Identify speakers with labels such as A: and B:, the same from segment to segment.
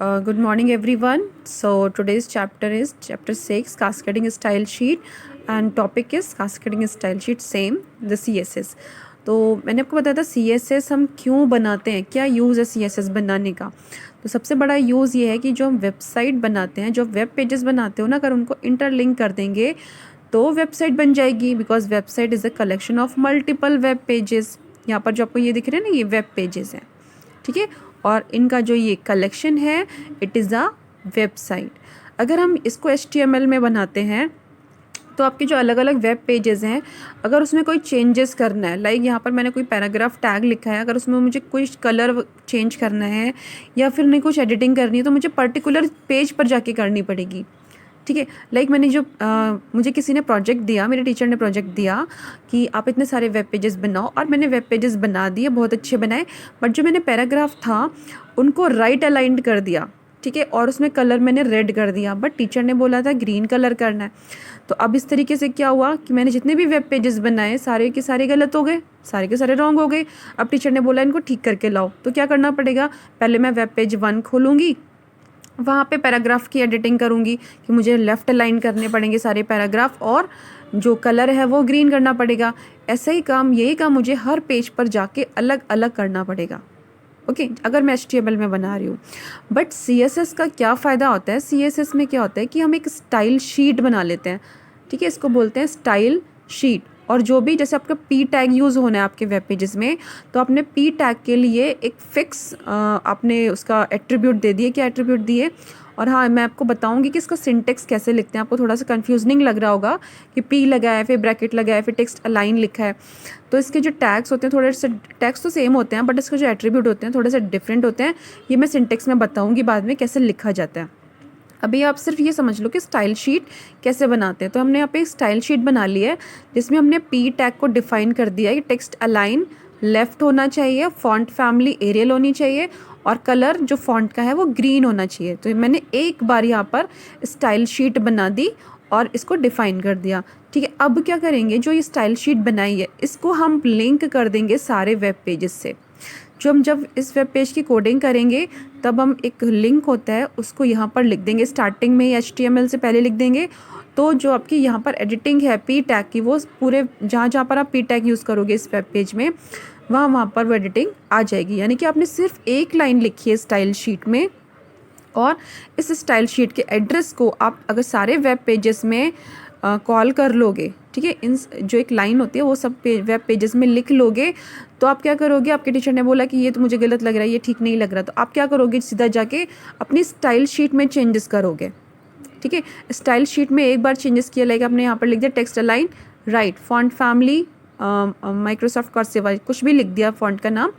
A: Good morning, everyone. So today's chapter is chapter 6, cascading style sheet, and topic is cascading style sheet, same the CSS. तो मैंने आपको बताया था CSS हम क्यों बनाते हैं, क्या यूज़ है CSS बनाने का। तो सबसे बड़ा यूज़ ये है कि जो हम वेबसाइट बनाते हैं, जो वेब पेजेस बनाते हो ना, अगर उनको इंटरलिंक कर देंगे तो वेबसाइट बन जाएगी, because website is a collection of multiple web pages. यहाँ पर जो आपको ये दिख रहे हैं ना, ये वेब पेजेस हैं, ठीक है। और इनका जो ये कलेक्शन है, इट इज़ अ वेबसाइट। अगर हम इसको HTML में बनाते हैं तो आपके जो अलग अलग वेब पेजेस हैं, अगर उसमें कोई चेंजेस करना है, लाइक यहाँ पर मैंने कोई पैराग्राफ टैग लिखा है, अगर उसमें मुझे कोई कलर चेंज करना है या फिर नहीं कुछ एडिटिंग करनी है, तो मुझे पर्टिकुलर पेज पर जाके करनी पड़ेगी, ठीक है। लाइक मैंने जो मुझे किसी ने प्रोजेक्ट दिया, मेरे टीचर ने प्रोजेक्ट दिया कि आप इतने सारे वेब पेजेस बनाओ, और मैंने वेब पेजेस बना दिए, बहुत अच्छे बनाए, बट जो मैंने पैराग्राफ था उनको राइट अलाइंड कर दिया, ठीक है, और उसमें कलर मैंने रेड कर दिया, बट टीचर ने बोला था ग्रीन कलर करना है। तो अब इस तरीके से क्या हुआ कि मैंने जितने भी वेब पेजेस बनाए सारे के सारे गलत हो गए, सारे के सारे रॉन्ग हो गए। अब टीचर ने बोला इनको ठीक करके लाओ, तो क्या करना पड़ेगा, पहले मैं वेब पेज 1 खोलूँगी, वहाँ पे पैराग्राफ की एडिटिंग करूँगी कि मुझे लेफ़्ट अलाइन करने पड़ेंगे सारे पैराग्राफ, और जो कलर है वो ग्रीन करना पड़ेगा। ऐसा ही काम, यही काम मुझे हर पेज पर जाके अलग अलग करना पड़ेगा, ओके, अगर मैं HTML में बना रही हूँ। बट CSS का क्या फ़ायदा होता है, CSS में क्या होता है कि हम एक स्टाइल शीट बना लेते हैं, ठीक है, इसको बोलते हैं स्टाइल शीट। और जो भी जैसे आपका P टैग यूज़ होना है आपके वेब पेजेस में, तो आपने P टैग के लिए एक फ़िक्स आपने उसका एट्रीब्यूट दे दिए, क्या एट्रीब्यूट दिए। और हाँ, मैं आपको बताऊंगी कि इसका सिंटेक्स कैसे लिखते हैं। आपको थोड़ा सा कन्फ्यूजनिंग लग रहा होगा कि P लगा है, फिर ब्रैकेट लगा है, फिर टेक्स्ट अलाइन लिखा है। तो इसके जो टैग्स होते हैं, थोड़े से टैग्स तो सेम होते हैं, बट इसके जो एट्रीब्यूट होते हैं थोड़े से डिफरेंट होते हैं। ये मैं सिंटेक्स में बताऊंगी बाद में कैसे लिखा जाता है। अभी आप सिर्फ ये समझ लो कि स्टाइल शीट कैसे बनाते हैं। तो हमने यहाँ पे एक स्टाइल शीट बना ली है, जिसमें हमने P टैग को डिफाइन कर दिया है कि टेक्स्ट अलाइन लेफ्ट होना चाहिए, फॉन्ट फैमिली एरियल होनी चाहिए, और कलर जो फॉन्ट का है वो ग्रीन होना चाहिए। तो मैंने एक बार यहाँ पर स्टाइल शीट बना दी और इसको डिफाइन कर दिया, ठीक है। अब क्या करेंगे, जो ये स्टाइल शीट बनाई है इसको हम लिंक कर देंगे सारे वेब पेजेस से। जब इस वेब पेज की कोडिंग करेंगे, तब हम एक लिंक होता है उसको यहाँ पर लिख देंगे, स्टार्टिंग में ही HTML से पहले लिख देंगे। तो जो आपकी यहाँ पर एडिटिंग है P टैग की, वो पूरे जहाँ जहाँ पर आप P टैग यूज़ करोगे इस वेब पेज में, वहाँ पर वो एडिटिंग आ जाएगी। यानी कि आपने सिर्फ एक लाइन लिखी है स्टाइल शीट में, और इस स्टाइल शीट के एड्रेस को आप अगर सारे वेब पेजेस में कॉल कर लोगे, ठीक है, इन जो एक लाइन होती है वो सब वेब पेजेस में लिख लोगे, तो आप क्या करोगे, आपके टीचर ने बोला कि ये तो मुझे गलत लग रहा है, ये ठीक नहीं लग रहा, तो आप क्या करोगे, सीधा जाके अपनी स्टाइल शीट में चेंजेस करोगे, ठीक है। स्टाइल शीट में एक बार चेंजेस किया, लाइक आपने यहाँ पर लिख दिया text align right, font family Microsoft cursive, कुछ भी लिख दिया फॉन्ट का नाम,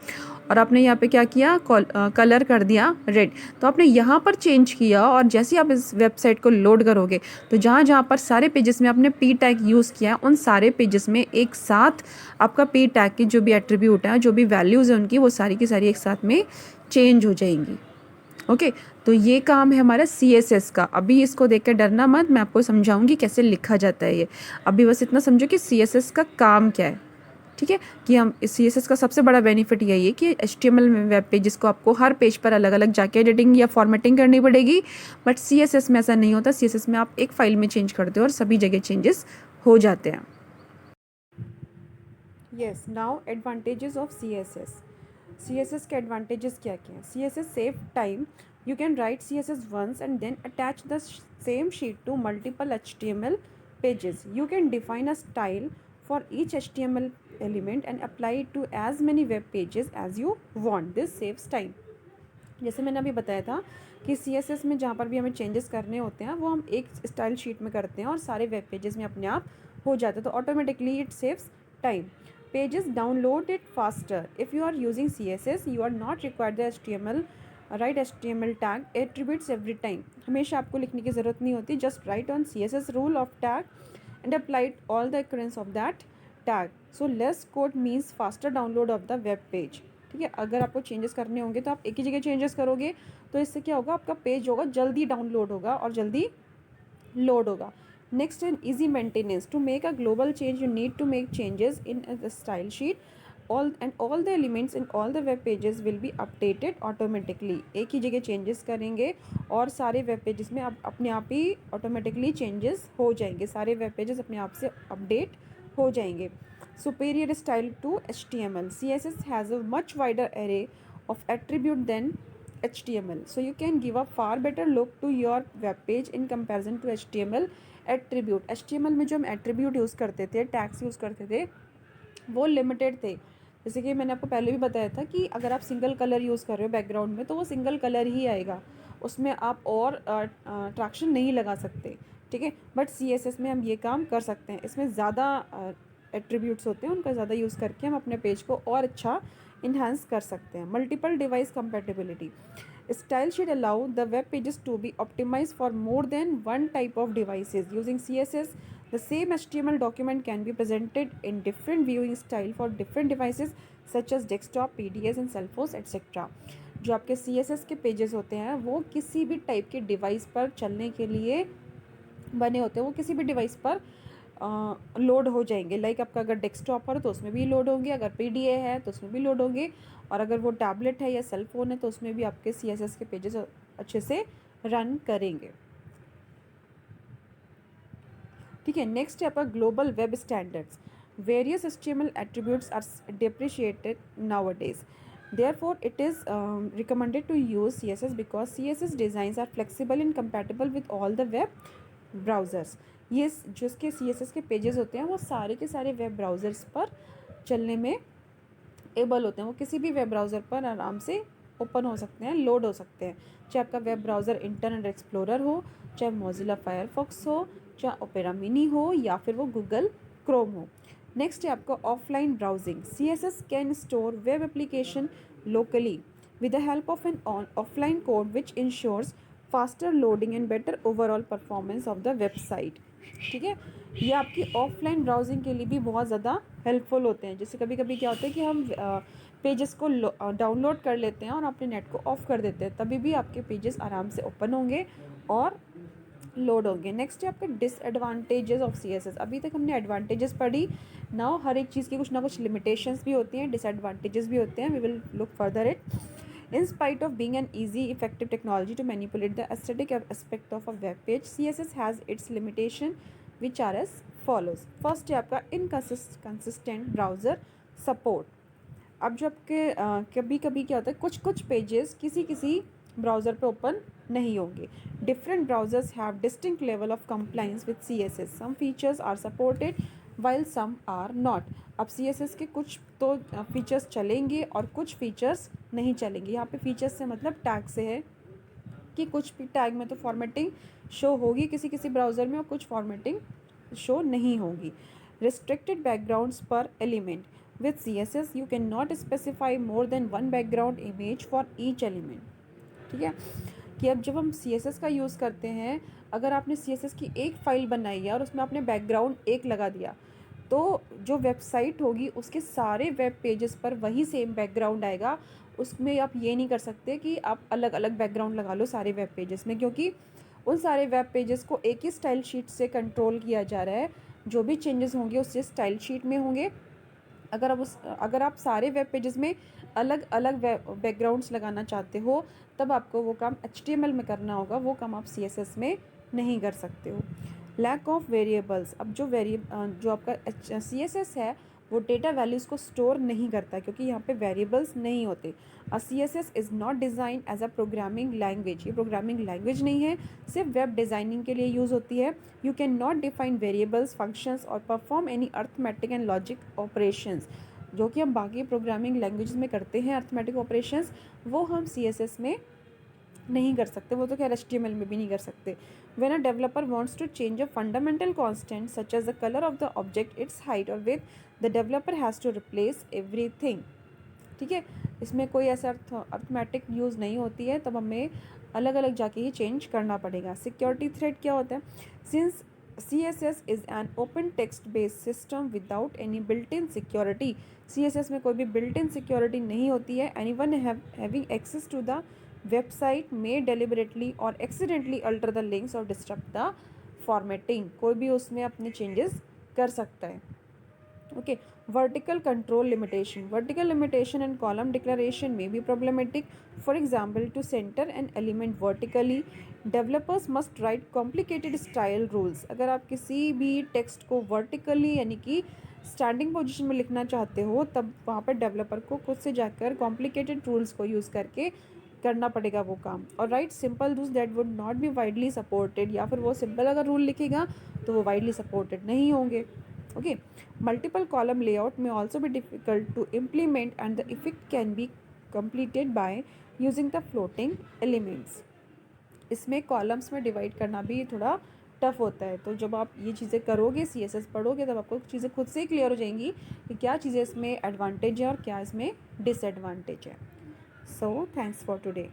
A: और आपने यहाँ पे क्या किया, कलर कर दिया रेड। तो आपने यहाँ पर चेंज किया, और जैसे ही आप इस वेबसाइट को लोड करोगे, तो जहाँ जहाँ पर सारे पेजेस में आपने P टैग यूज़ किया, उन सारे पेजेस में एक साथ आपका P टैग की जो भी एट्रीब्यूट है, जो भी वैल्यूज़ है उनकी, वो सारी की सारी एक साथ में चेंज हो जाएंगी, ओके। तो ये काम है हमारा CSS का। अभी इसको देख कर डरना मत, मैं आपको समझाऊंगी कैसे लिखा जाता है ये। अभी बस इतना समझो कि CSS का काम क्या है, ठीक है। कि हम इस CSS का सबसे बड़ा बेनिफिट यही है कि HTML में वेब पेज जिसको आपको हर पेज पर अलग अलग जाके एडिटिंग या फॉर्मेटिंग करनी पड़ेगी, बट CSS में ऐसा नहीं होता। CSS में आप एक फाइल में चेंज करते हो और सभी जगह चेंजेस हो जाते हैं। Yes, now advantages of CSS के एडवांटेजेस क्या क्या हैं। CSS save time, you can write CSS once and then attach the same sheet to multiple HTML pages. You can define a style for each HTML element and apply it to as many web pages as you want. This saves time. जैसे मैंने अभी बताया था कि CSS में जहाँ पर भी हमें चेंजेस करने होते हैं वो हम एक स्टाइल शीट में करते हैं और सारे वेब पेजेस में अपने आप हो जाते हैं, तो automatically it saves time. Pages download it faster. If you are using CSS you are not required the HTML write HTML tag attributes every time. हमेशा आपको लिखने की ज़रूरत नहीं होती, just write on CSS rule of tag and applied all the occurrence of that tag. So less code means faster download of the web page. ठीक है, अगर आपको चेंजेस करने होंगे तो आप एक ही जगह चेंजेस करोगे, तो इससे क्या होगा, आपका पेज होगा जल्दी डाउनलोड होगा और जल्दी लोड होगा। Next in easy maintenance. To make a global change you need to make changes in the style sheet all the elements in all the web pages will be updated automatically. एक ही जगह changes करेंगे और सारे web pages में अब अपने आप ही automatically changes हो जाएंगे, सारे वेब पेजेस अपने आप से अपडेट हो जाएंगे. Superior style to HTML. CSS has a much wider array of attribute than HTML. So you can give a far better look to your web page in comparison to HTML attribute. HTML में जो हम attribute use करते थे, tags use करते थे, वो limited थे. जैसे कि मैंने आपको पहले भी बताया था कि अगर आप सिंगल कलर यूज़ कर रहे हो बैकग्राउंड में तो वो सिंगल कलर ही आएगा, उसमें आप और अट्रैक्शन नहीं लगा सकते. ठीक है, बट CSS में हम ये काम कर सकते हैं. इसमें ज़्यादा एट्रीब्यूट्स होते हैं, उनका ज़्यादा यूज़ करके हम अपने पेज को और अच्छा इन्हांस कर सकते हैं. Multiple device compatibility. Style sheet allow the web pages to be optimized for more than one type of devices. Using CSS, the same HTML document can be presented in different viewing style for different devices such as desktop, PDS and Salesforce etc. जो आपके CSS के pages होते हैं वो किसी भी type के device पर चलने के लिए बने होते हैं, वो किसी भी डिवाइस पर लोड हो जाएंगे. लाइक आपका अगर डेस्कटॉप पर तो उसमें भी लोड होंगे, अगर PDA है तो उसमें भी लोड होंगे, और अगर वो टैबलेट है या सेल फोन है तो उसमें भी आपके CSS के पेजेस अच्छे से रन करेंगे. ठीक है, नेक्स्ट है आपका global web standards. Various HTML attributes are deprecated nowadays. Therefore, it is recommended to use CSS because CSS designs are flexible and compatible with all the web browsers. ये जिसके CSS के pages होते हैं वो सारे के सारे वेब ब्राउज़र्स पर चलने में एबल होते हैं. वो किसी भी वेब ब्राउज़र पर आराम से ओपन हो सकते हैं, लोड हो सकते हैं, चाहे आपका वेब ब्राउज़र इंटरनेट एक्सप्लोरर हो, चाहे मोजिला फायरफॉक्स हो, चाहे ओपेरा मिनी हो या फिर वो गूगल क्रोम हो. नेक्स्ट है आपका offline browsing. CSS can store web application locally with the help of an offline code which ensures faster loading and better overall performance of the website. ठीक है, ये आपकी ऑफलाइन ब्राउजिंग के लिए भी बहुत ज़्यादा हेल्पफुल होते हैं. जैसे कभी कभी क्या होता है कि हम पेजेस को डाउनलोड कर लेते हैं और अपने नेट को ऑफ कर देते हैं, तभी भी आपके पेजेस आराम से ओपन होंगे और लोड होंगे. नेक्स्ट है आपके डिसएडवांटेजेस ऑफ CSS. अभी तक हमने एडवांटेजेस पढ़ी, नाउ हर एक चीज़ की कुछ ना कुछ लिमिटेशंस भी होती हैं, डिसएडवांटेजेस भी होते हैं. We will look further it. In spite of being an easy, effective technology to manipulate the aesthetic aspect of a web page, CSS has its limitation, which are as follows. First है आपका inconsistent browser support. अब जो आपके कभी कभी क्या होता है, कुछ कुछ पेजेस किसी किसी ब्राउज़र पे ओपन नहीं होंगे. Different browsers have distinct level of compliance with CSS. Some features are supported while some are not. अब CSS के कुछ तो फीचर्स चलेंगे और कुछ फीचर्स नहीं चलेंगे. यहाँ पे फीचर्स से मतलब टैग से है कि कुछ भी टैग में तो फॉर्मेटिंग शो होगी किसी किसी ब्राउज़र में और कुछ फॉर्मेटिंग शो नहीं होगी. रिस्ट्रिक्टेड बैकग्राउंड्स पर element. With CSS you can not specify more than one background image for each element. ठीक है, कि अब जब हम CSS का यूज़ करते हैं, अगर आपने CSS की एक फ़ाइल बनाई है और उसमें आपने बैकग्राउंड एक लगा दिया तो जो वेबसाइट होगी उसके सारे वेब पेजेस पर वही सेम बैकग्राउंड आएगा. उसमें आप ये नहीं कर सकते कि आप अलग अलग बैकग्राउंड लगा लो सारे वेब पेजेस में, क्योंकि उन सारे वेब पेजेस को एक ही स्टाइल शीट से कंट्रोल किया जा रहा है. जो भी चेंजेस होंगे उससे स्टाइल शीट में होंगे. अगर आप सारे वेब पेजेस में अलग अलग बैकग्राउंड्स लगाना चाहते हो तब आपको वो काम HTML में करना होगा, वो काम आप CSS में नहीं कर सकते हो. Lack of variables. अब जो आपका CSS है वो डेटा वैल्यूज़ को स्टोर नहीं करता क्योंकि यहाँ पे वेरिएबल्स नहीं होते. CSS is not design as a programming language. ये प्रोग्रामिंग लैंग्वेज नहीं है, सिर्फ वेब डिज़ाइनिंग के लिए यूज़ होती है. You can not define variables, functions और perform any arithmetic and logic operations. जो कि हम बाकी प्रोग्रामिंग लैंग्वेज में करते हैं अर्थमेटिक ऑपरेशंस, वो हम CSS में नहीं कर सकते. वो तो खैर HTML में भी नहीं कर सकते. When a developer wants to change a fundamental constant such as the color of the object, its height or width, the developer has to replace everything. ठीक है, इसमें कोई ऐसा अर्थमेटिक यूज़ नहीं होती है, तब हमें अलग अलग जाके ही चेंज करना पड़ेगा. सिक्योरिटी थ्रेट क्या होता है? Since CSS is an open text based system without any built-in security. CSS में कोई भी built-in security नहीं होती है. Anyone having access to the website may deliberately or accidentally alter the links or disrupt the formatting. कोई भी उसमें अपने changes कर सकता है. Okay, vertical control limitation. Vertical limitation and column declaration may be problematic. For example, to center an element vertically, developers must write complicated style rules. अगर आप किसी भी टेक्स्ट को वर्टिकली यानी कि स्टैंडिंग पोजीशन में लिखना चाहते हो, तब वहाँ पर डेवलपर को खुद से जाकर कॉम्प्लिकेटेड रूल्स को यूज़ करके करना पड़ेगा वो काम. और right simple rules that would not be widely supported, या फिर वो सिंपल अगर रूल लिखेगा तो वो वाइडली सपोर्टेड नहीं होंगे. Okay, multiple column layout may also be difficult to implement and the effect can be completed by using the floating elements. इसमें कॉलम्स में डिवाइड करना भी थोड़ा टफ होता है. तो जब आप ये चीज़ें करोगे, CSS पढ़ोगे, तब आपको चीज़ें खुद से ही क्लियर हो जाएंगी कि क्या चीज़ें इसमें एडवांटेज है और क्या इसमें डिसएडवांटेज है. So thanks for today.